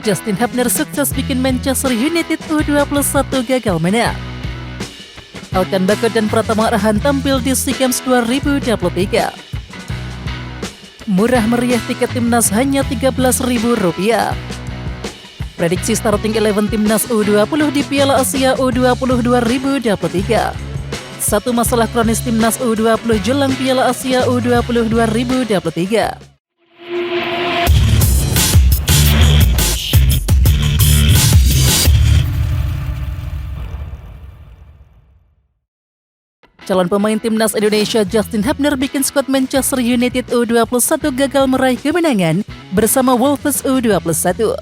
Justin Hubner sukses bikin Manchester United U21 gagal menang. Elkan Bagot dan Pratama Arhan tampil di SEA Games 2023. Murah meriah tiket timnas hanya Rp13.000. Prediksi starting 11 timnas U20 di Piala Asia U20 2023. Satu masalah kronis timnas U20 jelang Piala Asia U20 2023. Calon pemain timnas Indonesia Justin Hubner bikin skuad Manchester United U21 gagal meraih kemenangan bersama Wolves U21.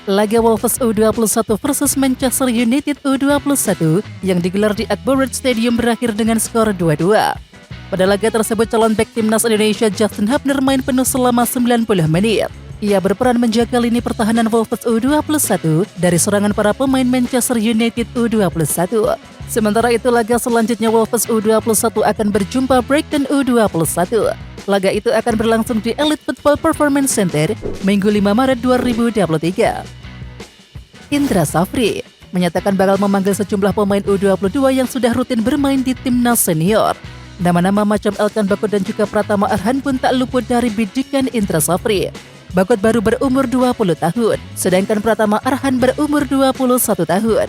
Laga Wolves U21 versus Manchester United U21 yang digelar di Akbar Road Stadium berakhir dengan skor 2-2. Pada laga tersebut calon bek timnas Indonesia Justin Hubner main penuh selama 90 menit. Ia berperan menjaga lini pertahanan Wolves U21 dari serangan para pemain Manchester United U21. Sementara itu laga selanjutnya Wolves U21 akan berjumpa Brighton U21. Laga itu akan berlangsung di Elite Football Performance Center Minggu 5 Maret 2023. Indra Safri menyatakan bakal memanggil sejumlah pemain U22 yang sudah rutin bermain di timnas senior. Nama-nama macam Elkan Bagot dan juga Pratama Arhan pun tak luput dari bidikan Indra Safri. Bagot baru berumur 20 tahun, sedangkan Pratama Arhan berumur 21 tahun.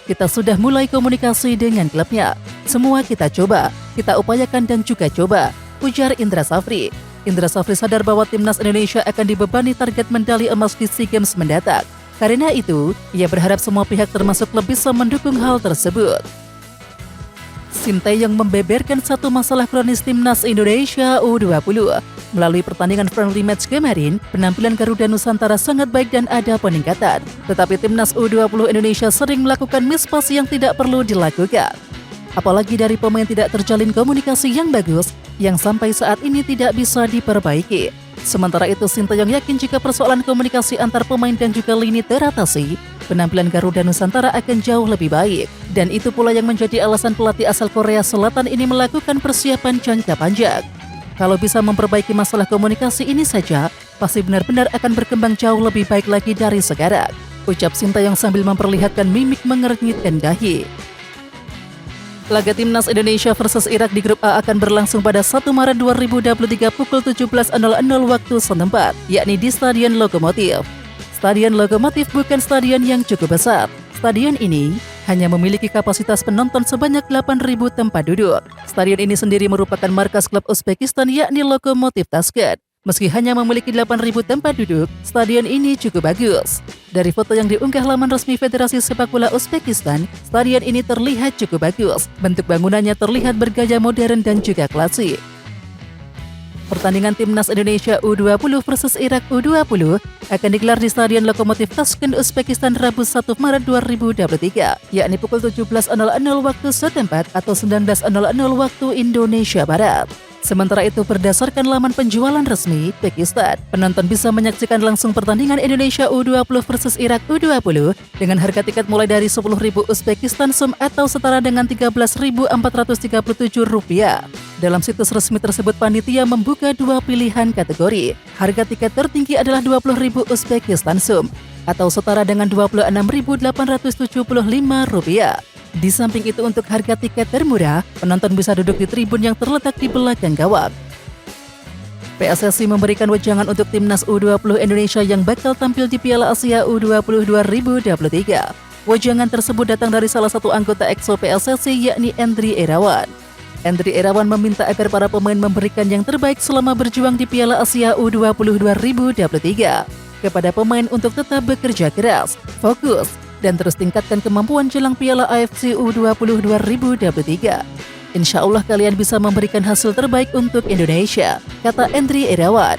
Kita sudah mulai komunikasi dengan klubnya. Semua kita coba, kita upayakan dan juga coba, ujar Indra Safri. Indra Safri sadar bahwa timnas Indonesia akan dibebani target medali emas di SEA Games mendatang. Karena itu, ia berharap semua pihak termasuk klub bisa mendukung hal tersebut. Sinteyong membeberkan satu masalah kronis timnas Indonesia U20. Melalui pertandingan friendly match kemarin, penampilan Garuda Nusantara sangat baik dan ada peningkatan. Tetapi timnas U20 Indonesia sering melakukan mispas yang tidak perlu dilakukan. Apalagi dari pemain tidak terjalin komunikasi yang bagus, yang sampai saat ini tidak bisa diperbaiki. Sementara itu, Sinteyong yakin jika persoalan komunikasi antar pemain dan juga lini teratasi, penampilan Garuda Nusantara akan jauh lebih baik. Dan itu pula yang menjadi alasan pelatih asal Korea Selatan ini melakukan persiapan jangka panjang. Kalau bisa memperbaiki masalah komunikasi ini saja, pasti benar-benar akan berkembang jauh lebih baik lagi dari sekarang, ucap Sinteyong sambil memperlihatkan mimik mengernyitkan dahi. Laga timnas Indonesia versus Irak di grup A akan berlangsung pada 1 Maret 2023 pukul 17.00 waktu setempat, yakni di Stadion Lokomotif. Stadion Lokomotif bukan stadion yang cukup besar. Stadion ini hanya memiliki kapasitas penonton sebanyak 8.000 tempat duduk. Stadion ini sendiri merupakan markas klub Uzbekistan yakni Lokomotiv Tashkent. Meski hanya memiliki 8.000 tempat duduk, stadion ini cukup bagus. Dari foto yang diunggah laman resmi Federasi Sepak Bola Uzbekistan, stadion ini terlihat cukup bagus. Bentuk bangunannya terlihat bergaya modern dan juga klasik. Pertandingan timnas Indonesia U20 versus Irak U20 akan digelar di Stadion Lokomotiv Tashkent, Uzbekistan Rabu 1 Maret 2023, yakni pukul 17.00 waktu setempat atau 19.00 waktu Indonesia Barat. Sementara itu, berdasarkan laman penjualan resmi Pakistan, penonton bisa menyaksikan langsung pertandingan Indonesia U20 versus Irak U20 dengan harga tiket mulai dari Rp10.000 Uzbekistan Som atau setara dengan Rp13.437. Dalam situs resmi tersebut, panitia membuka dua pilihan kategori. Harga tiket tertinggi adalah Rp20.000 Uzbekistan Som atau setara dengan Rp26.875. Di samping itu, untuk harga tiket termurah, penonton bisa duduk di tribun yang terletak di belakang gawang. PSSI memberikan wejangan untuk timnas U20 Indonesia yang bakal tampil di Piala Asia U20 2023. Wejangan tersebut datang dari salah satu anggota EXO PSSI yakni Endri Irawan. Endri Irawan meminta agar para pemain memberikan yang terbaik selama berjuang di Piala Asia U20 2023. Kepada pemain untuk tetap bekerja keras, fokus, dan terus tingkatkan kemampuan jelang Piala AFC U20 2023. Insya Allah kalian bisa memberikan hasil terbaik untuk Indonesia, kata Endri Irawan.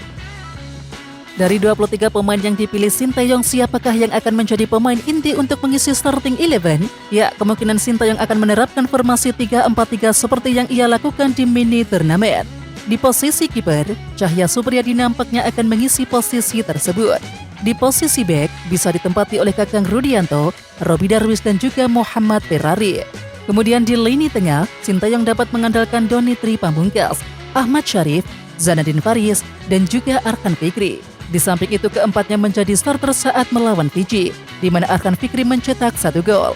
Dari 23 pemain yang dipilih Sinteyong, siapakah yang akan menjadi pemain inti untuk mengisi starting 11? Ya, kemungkinan Sinteyong akan menerapkan formasi 3-4-3 seperti yang ia lakukan di mini turnamen. Di posisi kiper, Cahya Supriyadi nampaknya akan mengisi posisi tersebut. Di posisi bek bisa ditempati oleh Kakang Rudianto, Robby Darwis dan juga Muhammad Ferrari. Kemudian di lini tengah, Sinteyong dapat mengandalkan Doni Tri Pamungkas, Ahmad Syarif, Zanadin Faris, dan juga Arkan Fikri. Di samping itu, keempatnya menjadi starter saat melawan Fiji, di mana Arkan Fikri mencetak 1 gol.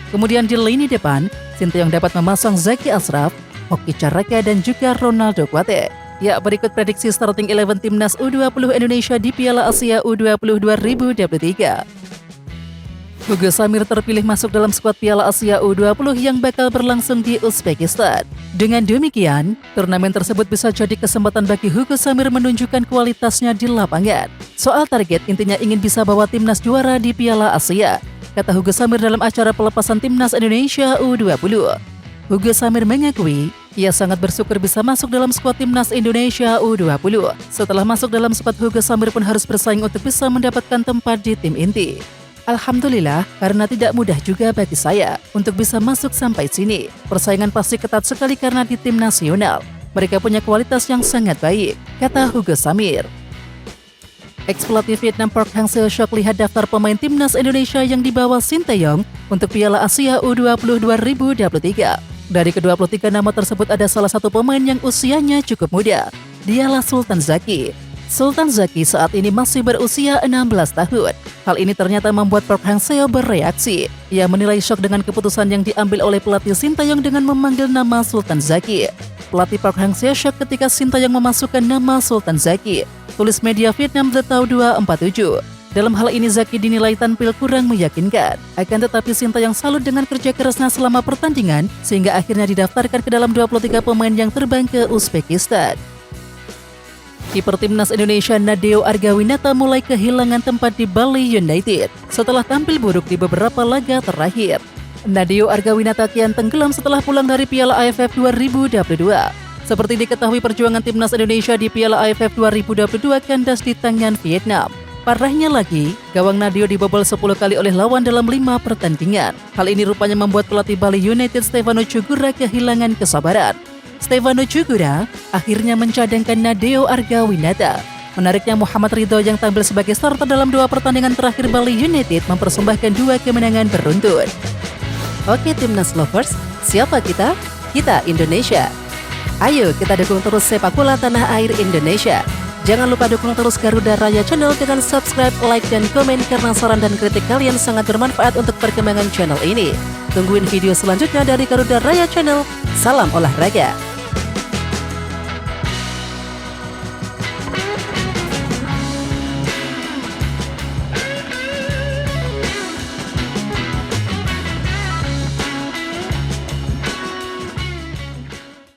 Kemudian di lini depan, Sinteyong dapat memasang Zaki Ashraf, Hoki Caraka, dan juga Ronaldo Kuate. Ya, berikut prediksi starting 11 Timnas U20 Indonesia di Piala Asia U20 2023. Hugo Samir terpilih masuk dalam skuad Piala Asia U20 yang bakal berlangsung di Uzbekistan. Dengan demikian, turnamen tersebut bisa jadi kesempatan bagi Hugo Samir menunjukkan kualitasnya di lapangan. Soal target, intinya ingin bisa bawa timnas juara di Piala Asia, kata Hugo Samir dalam acara pelepasan timnas Indonesia U20. Hugo Samir mengakui ia sangat bersyukur bisa masuk dalam skuad timnas Indonesia U20. Setelah masuk dalam skuad, Hugo Samir pun harus bersaing untuk bisa mendapatkan tempat di tim inti. Alhamdulillah, karena tidak mudah juga bagi saya untuk bisa masuk sampai sini. Persaingan pasti ketat sekali karena di tim nasional mereka punya kualitas yang sangat baik, kata Hugo Samir. Ex-pelatih Vietnam Park Hang-seo Shok lihat daftar pemain timnas Indonesia yang dibawa Sinteyong untuk Piala Asia U20 2023. Dari ke-23 nama tersebut ada salah satu pemain yang usianya cukup muda. Dialah Sultan Zaki. Sultan Zaki saat ini masih berusia 16 tahun. Hal ini ternyata membuat Park Hang-seo bereaksi. Ia menilai syok dengan keputusan yang diambil oleh pelatih Sinteyong dengan memanggil nama Sultan Zaki. Pelatih Park Hang-seo syok ketika Sinteyong memasukkan nama Sultan Zaki, tulis media Vietnam The Tau 247. Dalam hal ini Zaki dinilai tampil kurang meyakinkan. Akan tetapi Sinteyong salut dengan kerja kerasnya selama pertandingan sehingga akhirnya didaftarkan ke dalam 23 pemain yang terbang ke Uzbekistan. Kiper timnas Indonesia Nadeo Argawinata mulai kehilangan tempat di Bali United setelah tampil buruk di beberapa laga terakhir. Nadeo Argawinata kian tenggelam setelah pulang dari Piala AFF 2022. Seperti diketahui, perjuangan timnas Indonesia di Piala AFF 2022 kandas di tangan Vietnam. Parahnya lagi, gawang Nadeo dibobol 10 kali oleh lawan dalam 5 pertandingan. Hal ini rupanya membuat pelatih Bali United Stefano Cugura kehilangan kesabaran. Stefano Cugura akhirnya mencadangkan Nadeo Argawinata. Menariknya, Muhammad Ridho yang tampil sebagai starter dalam 2 pertandingan terakhir Bali United mempersembahkan 2 kemenangan beruntun. Oke Timnas Lovers, siapa kita? Kita Indonesia. Ayo kita dukung terus sepak bola tanah air Indonesia. Jangan lupa dukung terus Garuda Raya Channel dengan subscribe, like, dan komen karena saran dan kritik kalian sangat bermanfaat untuk perkembangan channel ini. Tungguin video selanjutnya dari Garuda Raya Channel. Salam olahraga.